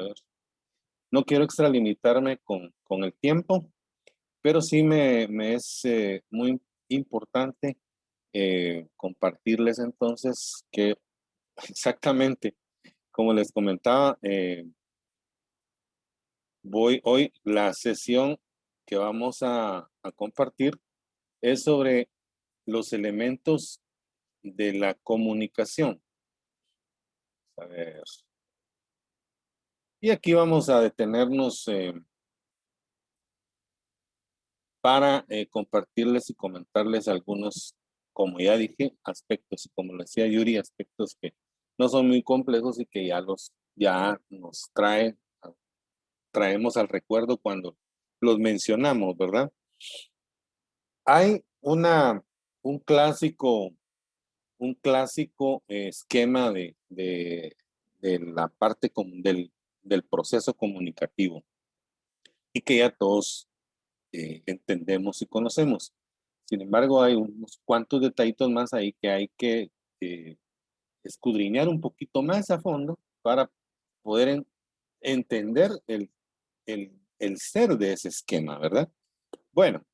ver. No quiero extralimitarme con el tiempo, pero sí me es muy importante compartirles entonces que exactamente, como les comentaba, hoy la sesión que vamos a compartir es sobre los elementos de la comunicación. A ver. Y aquí vamos a detenernos para compartirles y comentarles algunos, como ya dije, aspectos, y como le decía Yuri, aspectos que no son muy complejos y que ya nos traemos al recuerdo cuando los mencionamos, ¿verdad? Hay un clásico, esquema de la parte del proceso comunicativo y que ya todos entendemos y conocemos. Sin embargo, hay unos cuantos detallitos más ahí que hay que eh, escudriñar un poquito más a fondo para poder entender el ser de ese esquema, ¿verdad? Bueno,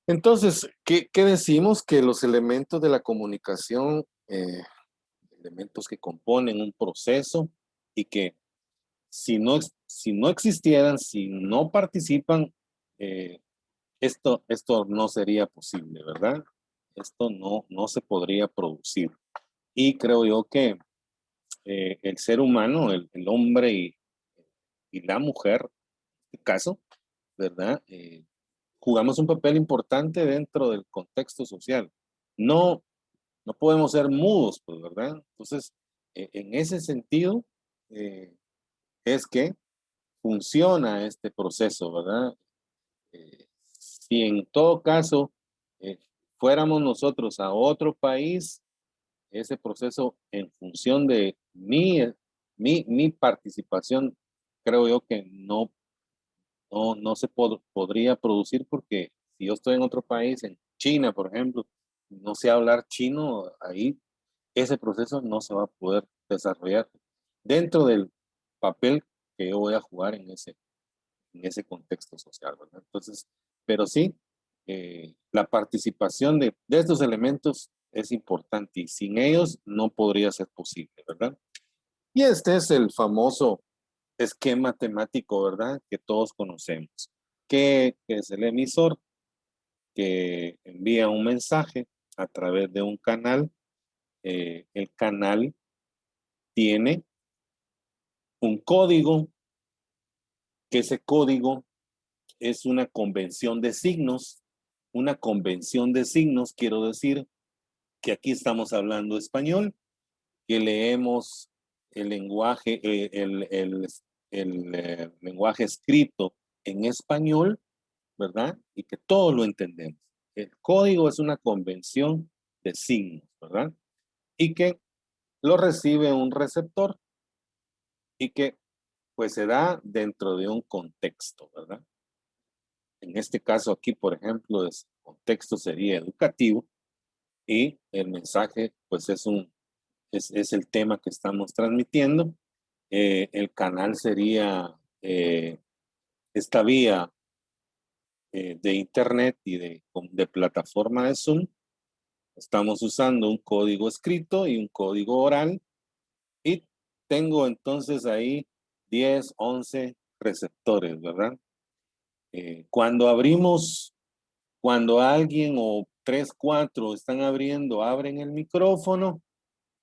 entonces, ¿qué decimos? Que los elementos de la comunicación, elementos que componen un proceso y que si no existieran, si no participan, eh, esto no sería posible, ¿verdad? Esto no se podría producir. Y creo yo que el ser humano, el hombre y la mujer, en este caso, ¿verdad? Jugamos un papel importante dentro del contexto social. No, no podemos ser mudos, pues, ¿verdad? Entonces, en ese sentido, eh, es que funciona este proceso, ¿verdad? Si en todo caso eh, fuéramos nosotros a otro país, ese proceso en función de mi participación, creo yo que no se podría producir porque si yo estoy en otro país, en China, por ejemplo, no sé hablar chino, ahí ese proceso no se va a poder desarrollar dentro del papel que yo voy a jugar en ese contexto social, ¿verdad? Entonces, pero sí, la participación de estos elementos es importante y sin ellos no podría ser posible, ¿verdad? Y este es el famoso esquema temático, ¿verdad? Que todos conocemos, que es el emisor que envía un mensaje a través de un canal. El canal tiene un código, que ese código es una convención de signos. Una convención de signos, quiero decir que aquí estamos hablando español, que leemos el lenguaje, lenguaje escrito en español, ¿verdad? Y que todo lo entendemos. El código es una convención de signos, ¿verdad? Y que lo recibe un receptor y que pues se da dentro de un contexto, ¿verdad? En este caso aquí, por ejemplo, el contexto sería educativo y el mensaje pues es el tema que estamos transmitiendo. El canal sería esta vía de internet y de plataforma de Zoom. Estamos usando un código escrito y un código oral y tengo entonces ahí 10, 11 receptores, ¿verdad? Cuando alguien o 3, 4 están abren el micrófono,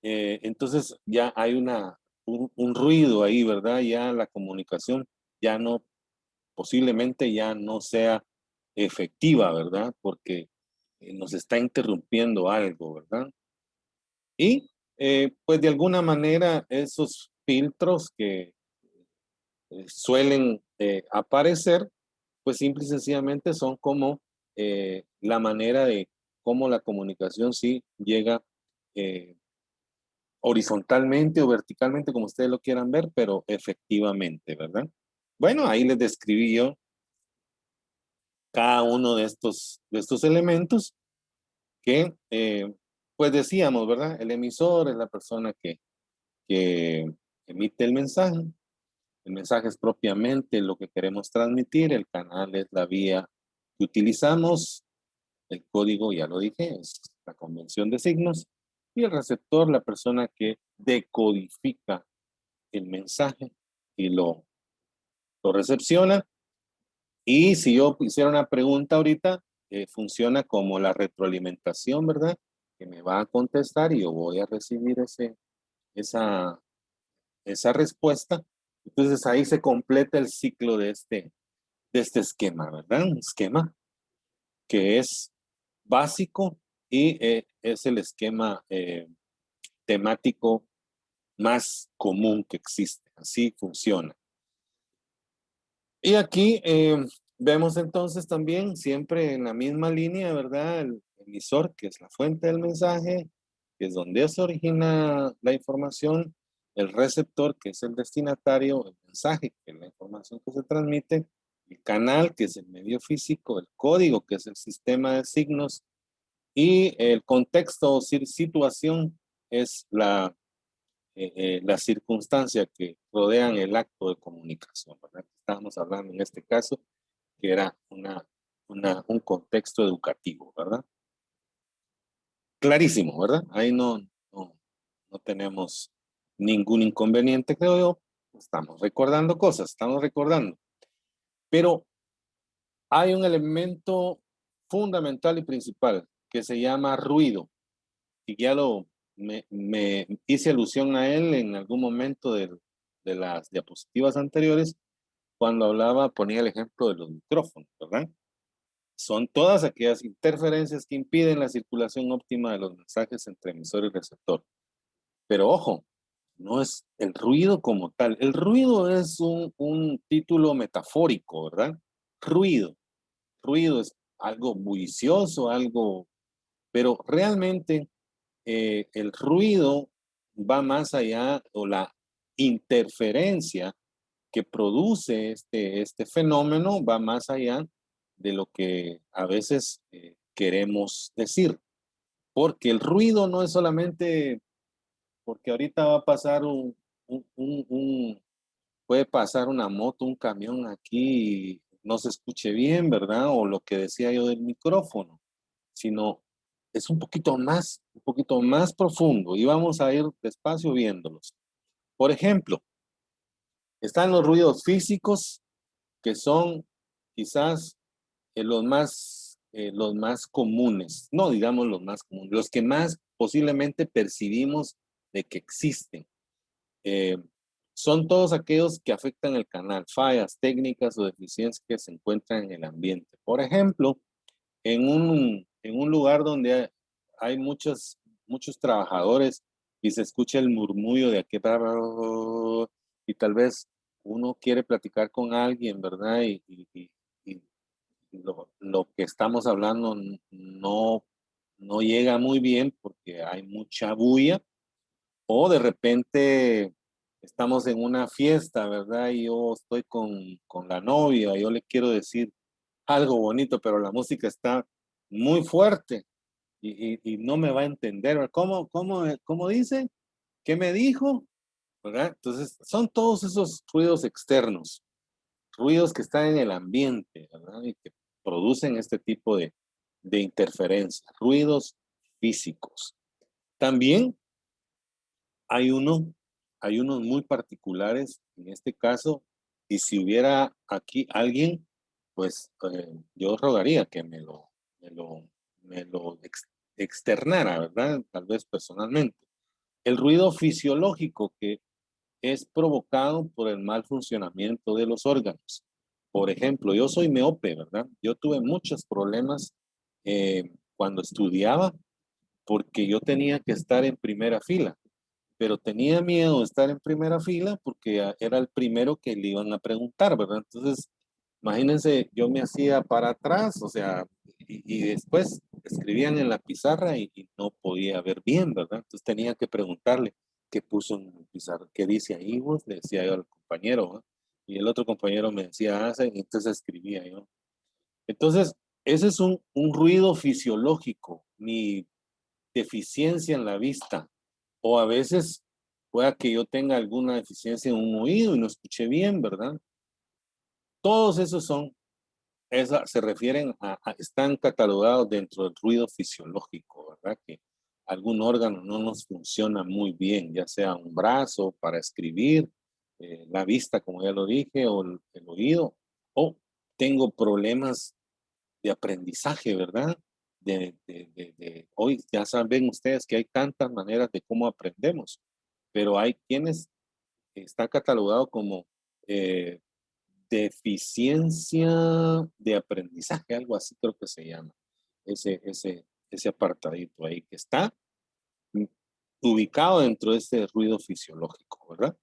entonces ya hay un ruido ahí, ¿verdad? Ya la comunicación ya no, posiblemente ya no sea efectiva, ¿verdad? Porque nos está interrumpiendo algo, ¿verdad? Y pues de alguna manera esos filtros que suelen aparecer, pues simple y sencillamente son como la manera de cómo la comunicación sí llega eh, horizontalmente o verticalmente, como ustedes lo quieran ver, pero efectivamente, ¿verdad? Bueno, ahí les describí yo cada uno de estos elementos que, pues decíamos, ¿verdad? El emisor es la persona que emite el mensaje. El mensaje es propiamente lo que queremos transmitir, el canal es la vía que utilizamos, el código, ya lo dije, es la convención de signos, y el receptor, la persona que decodifica el mensaje y lo recepciona. Y si yo hiciera una pregunta ahorita, funciona como la retroalimentación, ¿verdad? Que me va a contestar y yo voy a recibir esa, esa respuesta. Entonces ahí se completa el ciclo de este esquema, ¿verdad? Un esquema que es básico y es el esquema temático más común que existe. Así funciona. Y aquí vemos entonces también siempre en la misma línea, ¿verdad? El emisor, que es la fuente del mensaje, que es donde se origina la información, el receptor, que es el destinatario, el mensaje, que es la información que se transmite, el canal, que es el medio físico, el código, que es el sistema de signos, y el contexto o situación es las circunstancias que rodean el acto de comunicación, ¿verdad? Estábamos hablando en este caso que era un contexto educativo, ¿verdad? Clarísimo, ¿verdad? Ahí no tenemos ningún inconveniente, creo yo. Estamos recordando cosas, estamos recordando. Pero hay un elemento fundamental y principal que se llama ruido. Y ya me hice alusión a él en algún momento de las diapositivas anteriores, cuando hablaba, ponía el ejemplo de los micrófonos, ¿verdad? Son todas aquellas interferencias que impiden la circulación óptima de los mensajes entre emisor y receptor. Pero ojo, no es el ruido como tal. El ruido es un título metafórico, ¿verdad? Ruido. Ruido es algo bullicioso, algo, pero realmente el ruido va más allá, o la interferencia que produce este fenómeno va más allá de lo que a veces queremos decir. Porque el ruido no es solamente porque ahorita va a pasar puede pasar una moto, un camión aquí y no se escuche bien, ¿verdad? O lo que decía yo del micrófono, sino es un poquito más profundo y vamos a ir despacio viéndolos. Por ejemplo, están los ruidos físicos que son quizás los más comunes, no digamos los más comunes, los que más posiblemente percibimos de que existen. Eh, Son todos aquellos que afectan el canal, fallas técnicas o deficiencias que se encuentran en el ambiente. Por ejemplo, en un lugar donde hay muchos trabajadores y se escucha el murmullo de aquí, y tal vez uno quiere platicar con alguien, ¿verdad? Y lo que estamos hablando no llega muy bien porque hay mucha bulla, o de repente estamos en una fiesta, ¿verdad? Y yo estoy con la novia, yo le quiero decir algo bonito, pero la música está muy fuerte y no me va a entender, ¿verdad? ¿Cómo dice? ¿Qué me dijo? ¿Verdad? Entonces, son todos esos ruidos externos, ruidos que están en el ambiente, ¿verdad? Y que producen este tipo de interferencias, ruidos físicos. También hay hay unos muy particulares en este caso, y si hubiera aquí alguien, pues yo rogaría que me lo, me lo externara, ¿verdad? Tal vez personalmente. El ruido fisiológico que es provocado por el mal funcionamiento de los órganos. Por ejemplo, yo soy miope, ¿verdad? Yo tuve muchos problemas cuando estudiaba porque yo tenía que estar en primera fila, pero tenía miedo de estar en primera fila porque era el primero que le iban a preguntar, ¿verdad? Entonces, imagínense, yo me hacía para atrás, o sea, y después escribían en la pizarra y no podía ver bien, ¿verdad? Entonces tenía que preguntarle qué puso en la pizarra, qué dice ahí, vos, le decía yo al compañero, ¿no? Y el otro compañero me decía, ah, sí, entonces escribía yo. Entonces, ese es un ruido fisiológico, mi deficiencia en la vista, o a veces pueda que yo tenga alguna deficiencia en un oído y no escuché bien, ¿verdad? Todos esos se refieren están catalogados dentro del ruido fisiológico, ¿verdad? Que algún órgano no nos funciona muy bien, ya sea un brazo para escribir, la vista, como ya lo dije, o el oído, o tengo problemas de aprendizaje, ¿verdad? Hoy ya saben ustedes que hay tantas maneras de cómo aprendemos, pero hay quienes está catalogado como eh, deficiencia de aprendizaje, algo así creo que se llama, ese apartadito ahí que está mm, ubicado dentro de este ruido fisiológico, ¿verdad?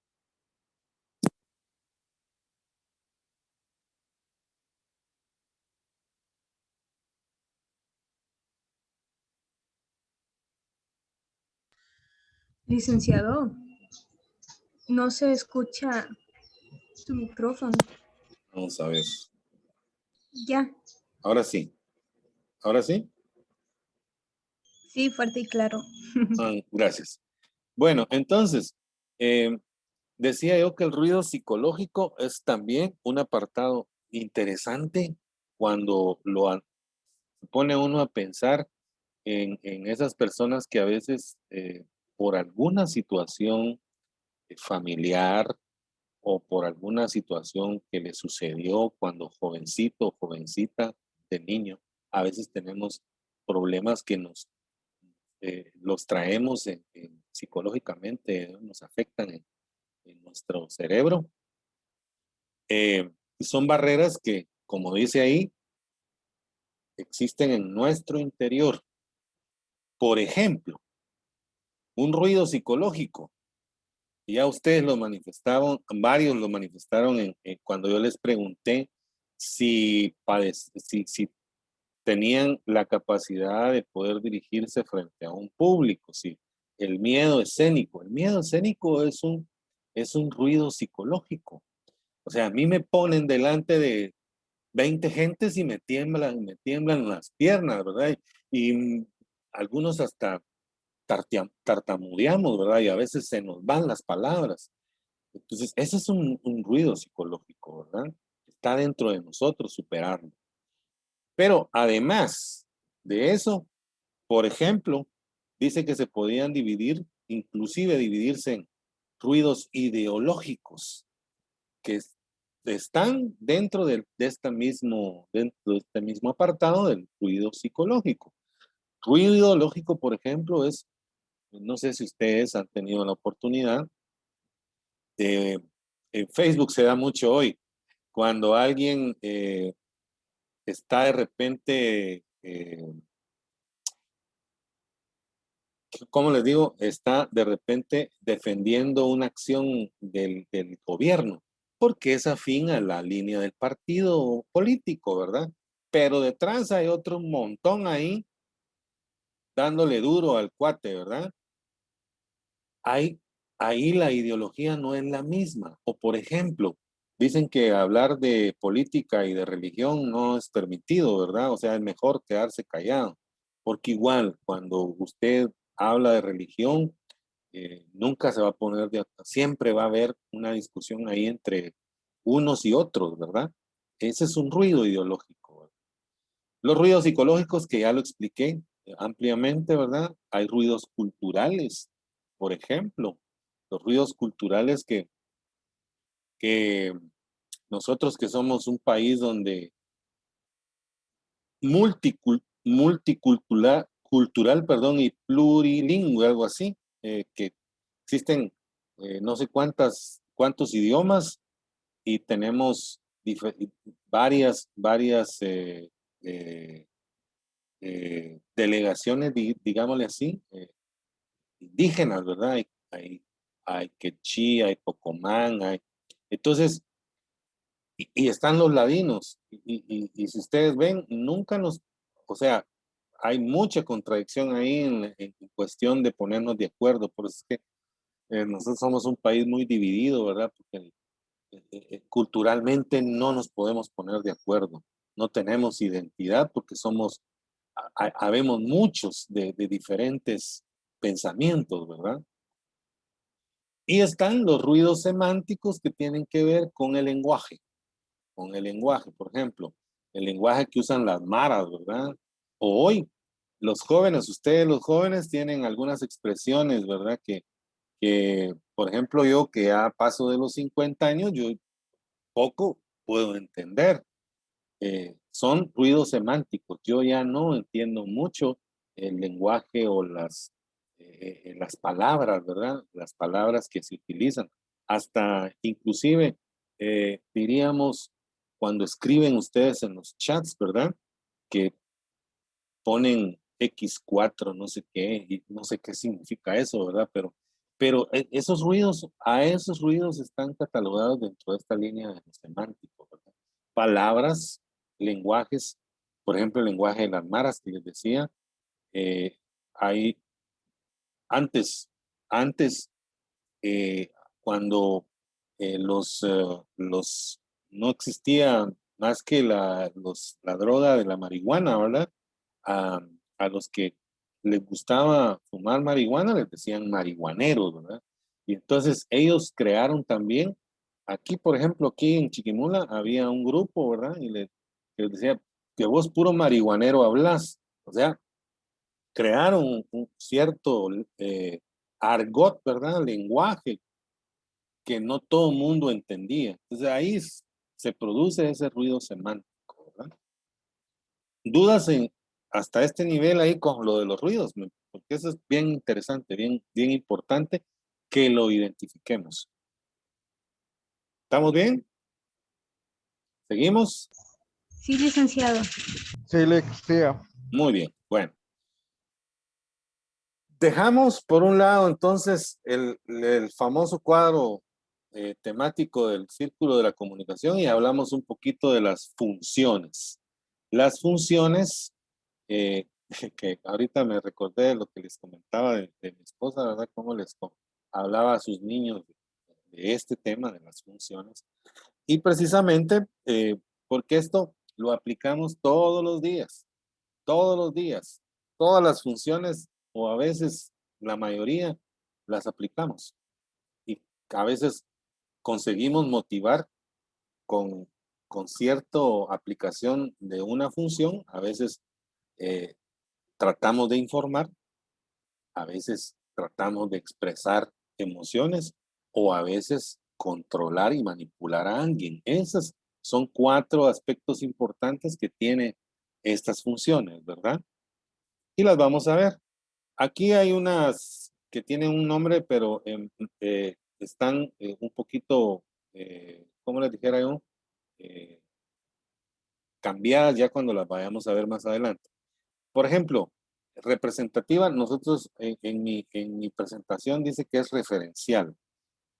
Licenciado, no se escucha tu micrófono. Vamos a ver. Ya, Ahora sí, ahora sí. sí, fuerte y claro. Gracias. Bueno, entonces, eh, decía yo que el ruido psicológico es también un apartado interesante cuando pone uno a pensar en esas personas que a veces por alguna situación familiar o por alguna situación que le sucedió cuando jovencito o jovencita de niño, a veces tenemos problemas que los traemos psicológicamente, ¿no? Nos afectan en nuestro cerebro. Son barreras que, como dice ahí, existen en nuestro interior. Por ejemplo, un ruido psicológico. Ya ustedes lo manifestaron, varios lo manifestaron cuando yo les pregunté si tenían la capacidad de poder dirigirse frente a un público, si el miedo escénico. El miedo escénico es un ruido psicológico. O sea, a mí me ponen delante de 20 gentes y me tiemblan las piernas, ¿verdad? Y algunos hasta tartamudeamos, ¿verdad? Y a veces se nos van las palabras. Entonces, ese es un ruido psicológico, ¿verdad? Está dentro de nosotros superarlo. Pero además de eso, por ejemplo, dice que se podían dividir, inclusive dividirse en ruidos ideológicos, que están dentro de este mismo apartado del ruido psicológico. Ruido ideológico, por ejemplo, no sé si ustedes han tenido la oportunidad de, en Facebook se da mucho hoy, cuando alguien está de repente, ¿cómo les digo? Está de repente defendiendo una acción del gobierno, porque es afín a la línea del partido político, ¿verdad? Pero detrás hay otro montón ahí dándole duro al cuate, ¿verdad? Hay, ahí la ideología no es la misma. O por ejemplo, dicen que hablar de política y de religión no es permitido, ¿verdad? O sea, es mejor quedarse callado, porque igual cuando usted habla de religión, nunca se va a poner siempre va a haber una discusión ahí entre unos y otros, ¿verdad? Ese es un ruido ideológico, ¿verdad? Los ruidos psicológicos, que ya lo expliqué ampliamente, ¿verdad? Hay ruidos culturales, por ejemplo, los ruidos culturales que nosotros que somos un país donde multicultural, perdón, y plurilingüe, algo así, que existen no sé cuántos idiomas y tenemos varias eh, delegaciones, digámosle así, indígenas, ¿verdad? Hay quechí, hay pocomán, entonces, y están los ladinos, y si ustedes ven, nunca o sea, hay mucha contradicción ahí en cuestión de ponernos de acuerdo, por eso es que nosotros somos un país muy dividido, ¿verdad? Porque culturalmente no nos podemos poner de acuerdo, no tenemos identidad porque habemos muchos de diferentes pensamientos, ¿verdad? Y están los ruidos semánticos que tienen que ver con el lenguaje. Con el lenguaje, por ejemplo, el lenguaje que usan las maras, ¿verdad? O hoy, los jóvenes, ustedes los jóvenes tienen algunas expresiones, ¿verdad? Por ejemplo, yo que ya paso de los 50 años, yo poco puedo entender. Son ruidos semánticos. Yo ya no entiendo mucho el lenguaje o las palabras, ¿verdad? Las palabras que se utilizan. Hasta inclusive, diríamos, cuando escriben ustedes en los chats, ¿verdad? Que ponen X4, no sé qué, y no sé qué significa eso, ¿verdad? Pero esos ruidos, a esos ruidos están catalogados dentro de esta línea de lo semántico, ¿verdad? Palabras, lenguajes, por ejemplo, el lenguaje de las maras que les decía, eh, hay antes eh, cuando los no existía más que la droga de la marihuana, ¿verdad? A, a los que les gustaba fumar marihuana les decían marihuaneros, ¿verdad? Y entonces ellos crearon también, aquí por ejemplo, aquí en Chiquimula había un grupo, ¿verdad? Que les decía que vos puro marihuanero hablas, o sea, crearon un cierto argot, ¿verdad? Lenguaje que no todo el mundo entendía. Entonces ahí se produce ese ruido semántico, ¿verdad? Dudas hasta este nivel ahí con lo de los ruidos, porque eso es bien interesante, bien importante que lo identifiquemos. ¿Estamos bien? ¿Seguimos? Sí, licenciado. Sí, siga. Muy bien. Bueno, dejamos por un lado entonces el famoso cuadro temático del círculo de la comunicación y hablamos un poquito de las funciones. Las funciones, eh, que ahorita me recordé de lo que les comentaba de mi esposa, ¿verdad? Cómo hablaba a sus niños de este tema de las funciones. Y precisamente porque esto lo aplicamos todos los días, todas las funciones o a veces la mayoría las aplicamos y a veces conseguimos motivar con, con cierta aplicación de una función, a veces eh, tratamos de informar, a veces tratamos de expresar emociones o a veces controlar y manipular a alguien. Esos son 4 aspectos importantes que tiene estas funciones, ¿verdad? Y las vamos a ver. Aquí hay unas que tienen un nombre, pero están un poquito, ¿cómo les dijera yo? Eh, cambiadas ya cuando las vayamos a ver más adelante. Por ejemplo, representativa, nosotros en mi presentación dice que es referencial.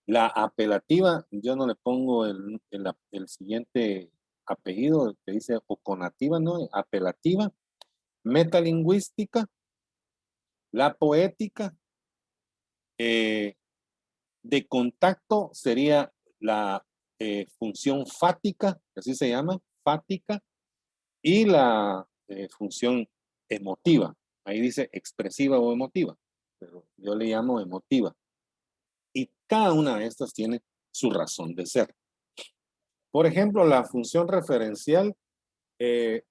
La apelativa, yo no le pongo el siguiente apellido que dice o conativa, ¿no? Apelativa, metalingüística, la poética, eh, de contacto sería la función fática, así se llama, fática, y la función emotiva. Ahí dice expresiva o emotiva, pero yo le llamo emotiva. Y cada una de estas tiene su razón de ser. Por ejemplo, la función referencial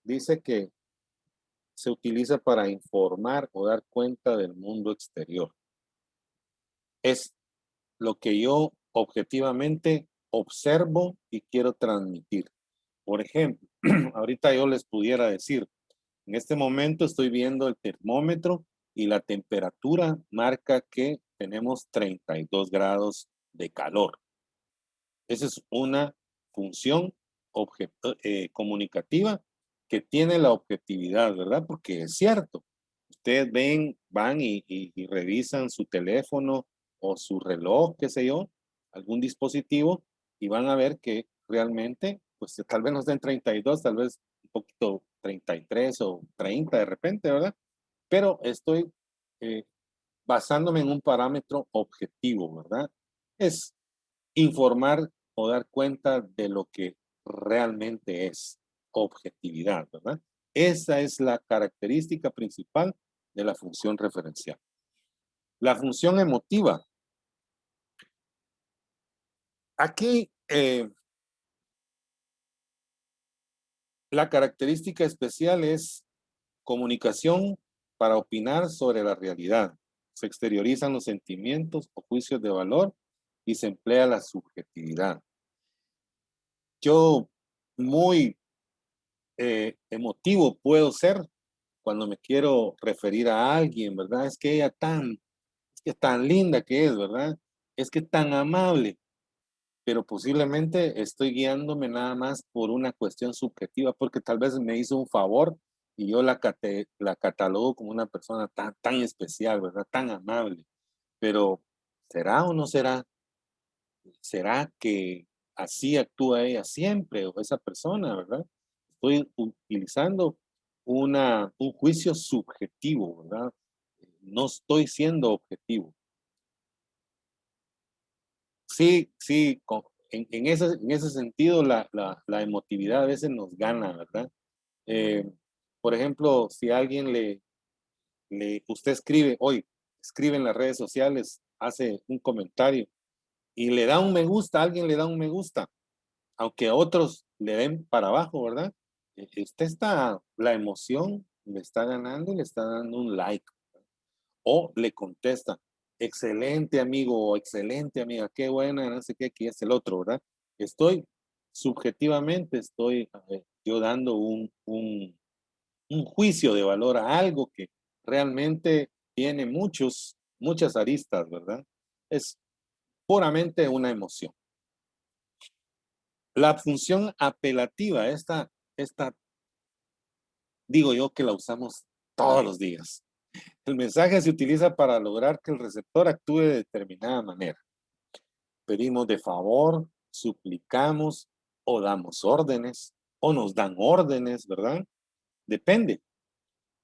dice que se utiliza para informar o dar cuenta del mundo exterior. Es lo que yo objetivamente observo y quiero transmitir. Por ejemplo, ahorita yo les pudiera decir, en este momento estoy viendo el termómetro y la temperatura marca que tenemos 32 grados de calor. Esa es una función comunicativa que tiene la objetividad, ¿verdad? Porque es cierto. Ustedes van y revisan su teléfono o su reloj, qué sé yo, algún dispositivo, y van a ver que realmente, pues tal vez no estén 32, tal vez un poquito 33 o 30 de repente, ¿verdad? Pero estoy eh, basándome en un parámetro objetivo, ¿verdad? Es informar o dar cuenta de lo que realmente es objetividad, ¿verdad? Esa es la característica principal de la función referencial. La función emotiva Aquí la característica especial es comunicación para opinar sobre la realidad. Se exteriorizan los sentimientos o juicios de valor y se emplea la subjetividad. Yo muy emotivo puedo ser cuando me quiero referir a alguien, ¿verdad? Es que ella es que tan linda que es, ¿verdad? Es que tan amable, pero posiblemente estoy guiándome nada más por una cuestión subjetiva, porque tal vez me hizo un favor y yo la catalogo como una persona tan especial, ¿verdad? Tan amable. Pero, ¿será o no será? ¿Será que así actúa ella siempre o esa persona, verdad? Estoy utilizando un juicio subjetivo, ¿verdad? No estoy siendo objetivo. Sí, sí, en ese sentido la emotividad a veces nos gana, ¿verdad? Eh, por ejemplo, si alguien usted escribe, hoy escribe en las redes sociales, hace un comentario y le da un me gusta, alguien le da un me gusta, aunque otros le den para abajo, ¿verdad? Usted está, la emoción le está ganando y le está dando un like. O le contesta, excelente amigo o excelente amiga, qué buena, no sé qué, que es el otro, ¿verdad? Estoy, subjetivamente, estoy yo dando un juicio de valor a algo que realmente tiene muchas aristas, ¿verdad? Es puramente una emoción. La función apelativa, esta digo yo que la usamos todos los días. El mensaje se utiliza para lograr que el receptor actúe de determinada manera. Pedimos de favor, suplicamos o damos órdenes o nos dan órdenes, ¿verdad? Depende.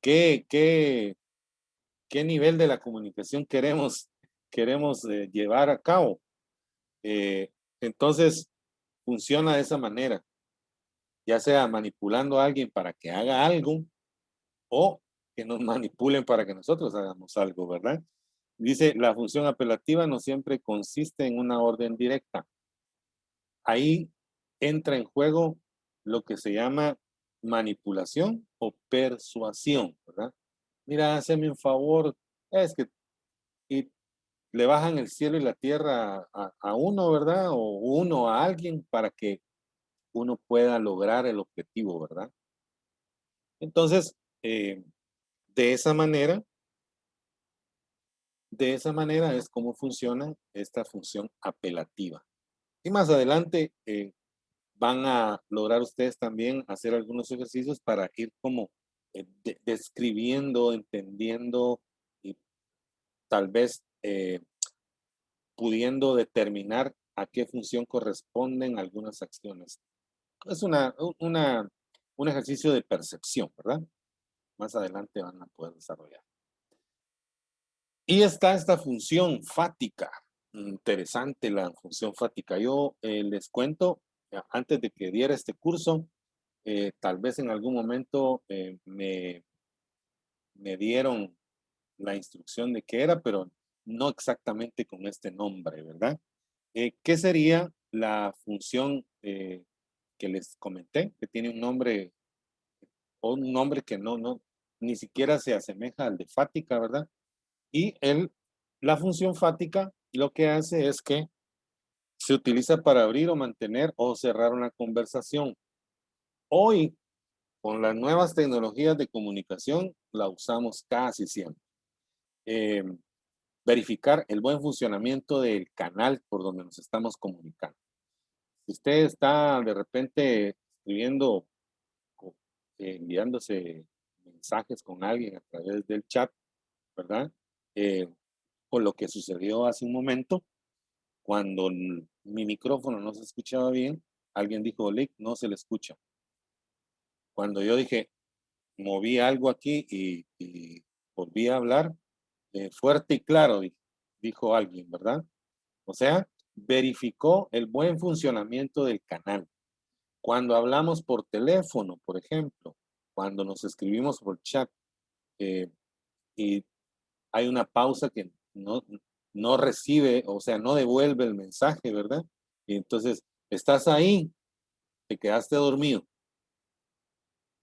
¿Qué nivel de la comunicación queremos llevar a cabo? Entonces, funciona de esa manera, ya sea manipulando a alguien para que haga algo o que nos manipulen para que nosotros hagamos algo, ¿verdad? Dice, la función apelativa no siempre consiste en una orden directa. Ahí entra en juego lo que se llama manipulación o persuasión, ¿verdad? Mira, hazme un favor, es que y le bajan el cielo y la tierra a uno, ¿verdad? O uno a alguien para que uno pueda lograr el objetivo, ¿verdad? Entonces, de esa manera, de esa manera es como funciona esta función apelativa. Y más adelante van a lograr ustedes también hacer algunos ejercicios para ir como describiendo, entendiendo y tal vez pudiendo determinar a qué función corresponden algunas acciones. Es un ejercicio de percepción, ¿verdad? Más adelante van a poder desarrollar. Y está esta función fática. Interesante la función fática. Yo les cuento, antes de que diera este curso, tal vez en algún momento me dieron la instrucción de qué era, pero no exactamente con este nombre, ¿verdad? ¿Qué sería la función que les comenté, que tiene un nombre o un nombre que ni siquiera se asemeja al de fática, ¿verdad? Y la función fática lo que hace es que se utiliza para abrir o mantener o cerrar una conversación. Hoy, con las nuevas tecnologías de comunicación, la usamos casi siempre. Eh, verificar el buen funcionamiento del canal por donde nos estamos comunicando. Si usted está de repente escribiendo, enviándose mensajes con alguien a través del chat, ¿verdad? Por lo que sucedió hace un momento, cuando mi micrófono no se escuchaba bien, alguien dijo, Lick, no se le escucha. Cuando yo dije, moví algo aquí y volví a hablar, fuerte y claro, dijo alguien, ¿verdad? O sea, verificó el buen funcionamiento del canal. Cuando hablamos por teléfono, por ejemplo, cuando nos escribimos por chat y hay una pausa que no recibe, o sea, no devuelve el mensaje, ¿verdad? Y entonces, estás ahí, te quedaste dormido.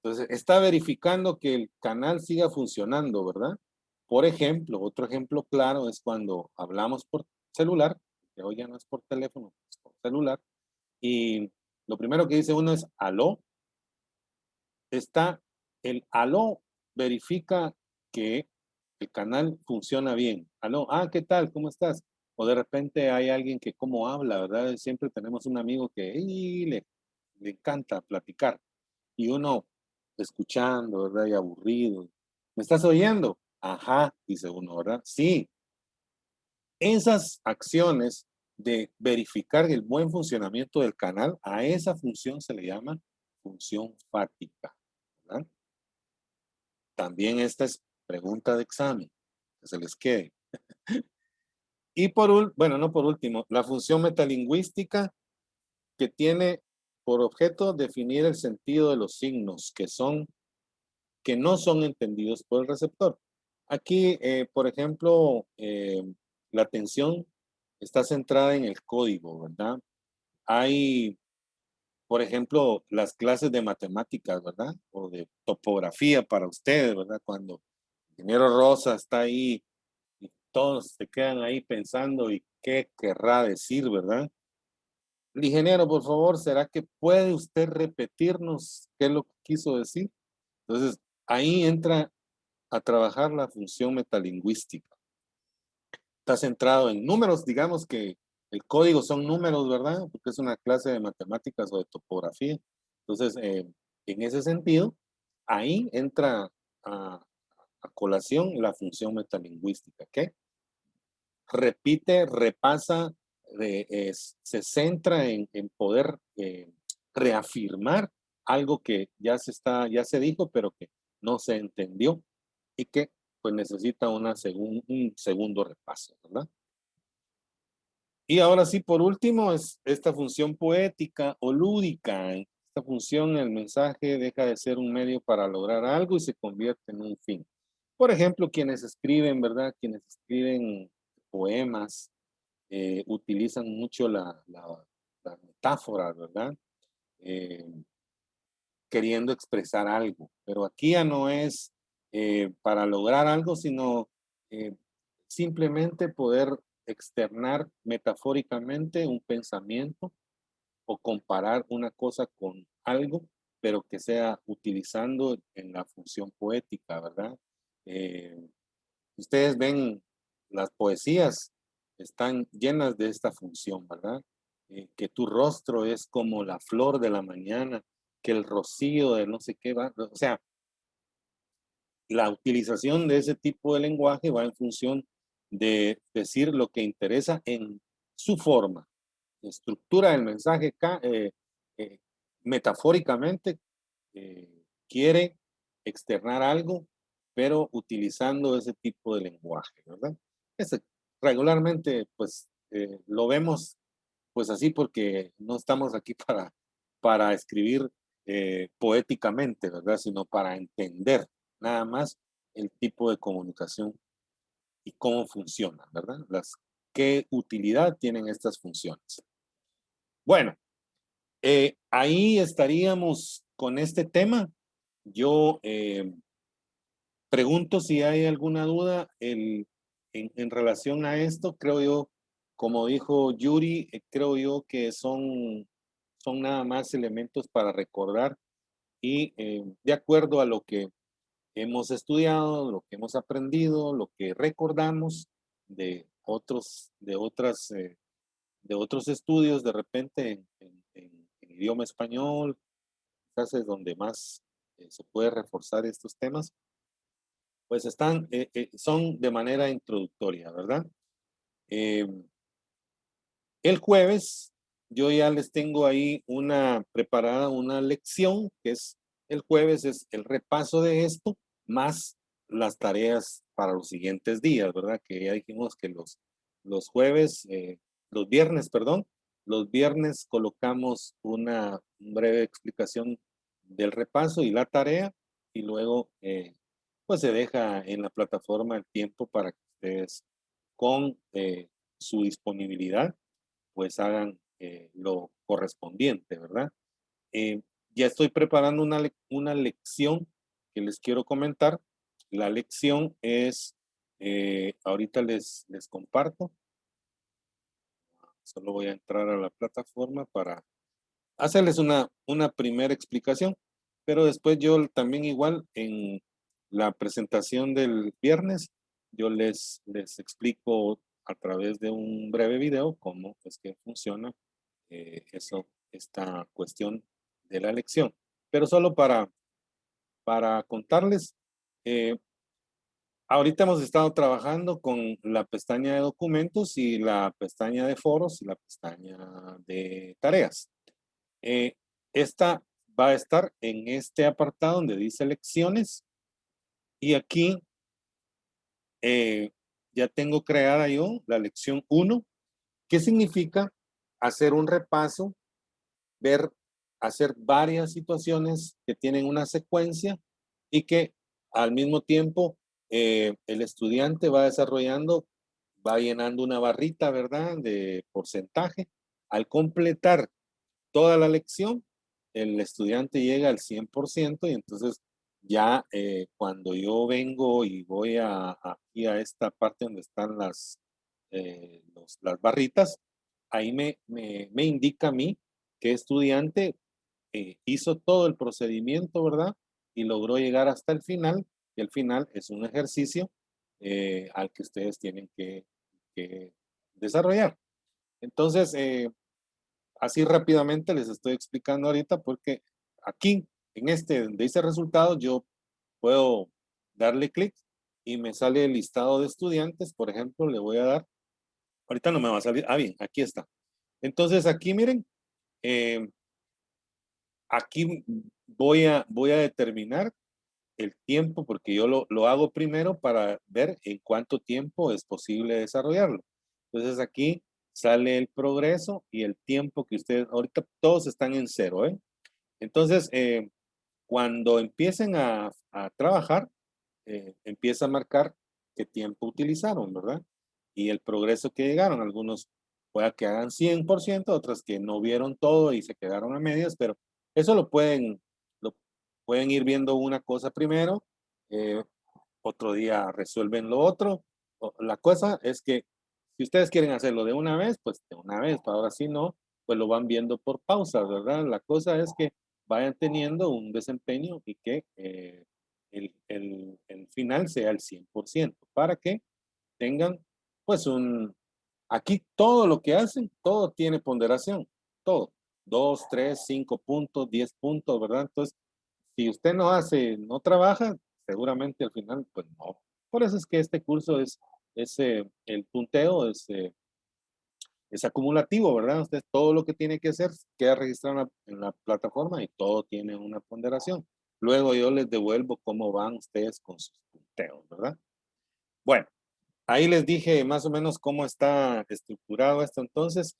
Entonces, está verificando que el canal siga funcionando, ¿verdad? Por ejemplo, otro ejemplo claro es cuando hablamos por celular, que hoy ya no es por teléfono, es por celular, y lo primero que dice uno es aló. Está el aló, verifica que el canal funciona bien. Aló, ¿qué tal? ¿Cómo estás? O de repente hay alguien que cómo habla, ¿verdad? Siempre tenemos un amigo que le encanta platicar y uno escuchando, ¿verdad? Y aburrido. ¿Me estás oyendo? Ajá, dice uno, ¿verdad? Sí. Esas acciones de verificar el buen funcionamiento del canal, a esa función se le llama función fática, ¿verdad? También esta es pregunta de examen, que se les quede. Y bueno, no por último, la función metalingüística que tiene por objeto definir el sentido de los signos que no son entendidos por el receptor. Aquí, por ejemplo, la atención está centrada en el código, ¿verdad? Hay, por ejemplo, las clases de matemáticas, ¿verdad? O de topografía para ustedes, ¿verdad? Cuando el ingeniero Rosa está ahí y todos se quedan ahí pensando y qué querrá decir, ¿verdad? Ingeniero, por favor, ¿será que puede usted repetirnos qué es lo que quiso decir? Entonces, ahí entra a trabajar la función metalingüística. Está centrado en números, digamos que el código son números, ¿verdad? Porque es una clase de matemáticas o de topografía. Entonces, en ese sentido, ahí entra a colación la función metalingüística, ¿ok? Repite, repasa, se centra en poder reafirmar algo que ya se dijo, pero que no se entendió y que pues necesita un segundo repaso, ¿verdad? Y ahora sí, por último, es esta función poética o lúdica. Esta función, el mensaje deja de ser un medio para lograr algo y se convierte en un fin. Por ejemplo, quienes escriben, ¿verdad? Quienes escriben poemas, utilizan mucho la metáfora, ¿verdad? Eh, Queriendo expresar algo, pero aquí ya no es para lograr algo, sino eh, simplemente poder externar metafóricamente un pensamiento o comparar una cosa con algo, pero que sea utilizando en la función poética, ¿verdad? Eh, Ustedes ven las poesías, están llenas de esta función, ¿verdad? Que tu rostro es como la flor de la mañana, que el rocío de no sé qué va, o sea, la utilización de ese tipo de lenguaje va en función de decir lo que interesa en su forma, estructura del mensaje, eh, metafóricamente quiere externar algo, pero utilizando ese tipo de lenguaje, ¿verdad? Ese, regularmente, pues, lo vemos, pues, así porque no estamos aquí para escribir poéticamente, ¿verdad? Sino para entender nada más el tipo de comunicación y cómo funciona, ¿verdad? Qué utilidad tienen estas funciones. Bueno, ahí estaríamos con este tema. Yo pregunto si hay alguna duda en relación a esto. Creo yo, como dijo Yuri, creo yo que son nada más elementos para recordar y de acuerdo a lo que hemos estudiado, lo que hemos aprendido, lo que recordamos de de otros estudios, de repente en idioma español, quizás es donde más se puede reforzar estos temas, pues son de manera introductoria, ¿verdad? Eh, el jueves yo ya les tengo ahí preparada una lección, que es el jueves, es el repaso de esto, más las tareas para los siguientes días, ¿verdad? Que ya dijimos que los jueves, los viernes, perdón, los viernes colocamos una breve explicación del repaso y la tarea, y luego pues se deja en la plataforma el tiempo para que ustedes con su disponibilidad pues hagan lo correspondiente, ¿verdad? Ya estoy preparando una lección que les quiero comentar. La lección es, ahorita les comparto. Solo voy a entrar a la plataforma para hacerles una primera explicación, pero después yo también igual en la presentación del viernes, yo les explico a través de un breve video cómo es que funciona esta cuestión de la lección. Pero solo para contarles, ahorita hemos estado trabajando con la pestaña de documentos y la pestaña de foros y la pestaña de tareas. Esta va a estar en este apartado donde dice lecciones y aquí ya tengo creada yo la lección 1, que significa hacer un repaso, hacer varias situaciones que tienen una secuencia y que al mismo tiempo el estudiante va desarrollando, va llenando una barrita, ¿verdad?, de porcentaje. Al completar toda la lección, el estudiante llega al 100% y entonces ya cuando yo vengo y voy aquí a esta parte donde están las barritas, ahí me indica a mí qué estudiante hizo todo el procedimiento, ¿verdad? Y logró llegar hasta el final. Y el final es un ejercicio al que ustedes tienen que desarrollar. Entonces, así rápidamente les estoy explicando ahorita porque aquí, en este donde dice resultados, yo puedo darle clic y me sale el listado de estudiantes. Por ejemplo, le voy a dar, ahorita no me va a salir, bien, aquí está. Entonces aquí miren, aquí voy a determinar el tiempo porque yo lo hago primero para ver en cuánto tiempo es posible desarrollarlo. Entonces aquí sale el progreso y el tiempo que ustedes, ahorita todos están en 0, ¿eh? Entonces, cuando empiecen a trabajar, empieza a marcar qué tiempo utilizaron, ¿verdad? Y el progreso que llegaron. Algunos pueda que hagan 100%, otras que no vieron todo y se quedaron a medias, pero eso lo pueden ir viendo una cosa primero, otro día resuelven lo otro. La cosa es que si ustedes quieren hacerlo de una vez, pues de una vez, ahora sí no, pues lo van viendo por pausas, ¿verdad? La cosa es que vayan teniendo un desempeño y que el final sea el 100%, para que tengan pues aquí todo lo que hacen, todo tiene ponderación, todo, 2, 3, 5 puntos, 10 puntos, ¿verdad? Entonces, si usted no hace, no trabaja, seguramente al final, pues no. Por eso es que este curso el punteo es acumulativo, ¿verdad? Usted todo lo que tiene que hacer queda registrado en la plataforma y todo tiene una ponderación. Luego yo les devuelvo cómo van ustedes con sus punteos, ¿verdad? Bueno, ahí les dije más o menos cómo está estructurado esto entonces.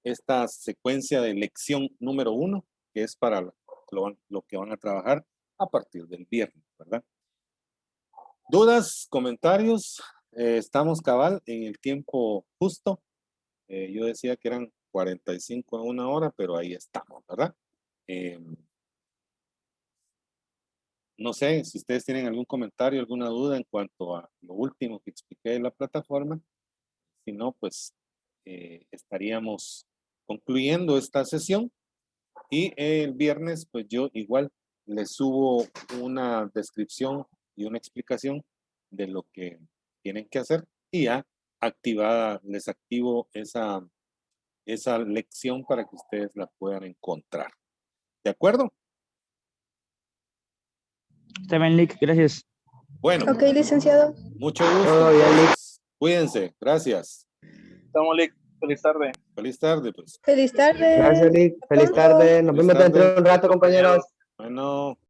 Esta secuencia de lección número 1, que es para lo que van a trabajar a partir del viernes, ¿verdad? ¿Dudas, comentarios? Estamos cabal en el tiempo justo. Yo decía que eran 45 a 1 hora, pero ahí estamos, ¿verdad? No sé si ustedes tienen algún comentario, alguna duda en cuanto a lo último que expliqué de la plataforma. Si no, pues estaríamos concluyendo esta sesión y el viernes, pues yo igual les subo una descripción y una explicación de lo que tienen que hacer y ya activada, les activo esa lección para que ustedes la puedan encontrar. ¿De acuerdo? Está bien, Lick, gracias. Bueno, Ok, licenciado. mucho gusto. Entonces, cuídense. Gracias. Estamos, Lick. Feliz tarde. Feliz tarde, pues. Feliz tarde. Gracias, Lick. Feliz Pronto. tarde. Nos Feliz vemos dentro tarde. de un rato, compañeros. Bueno.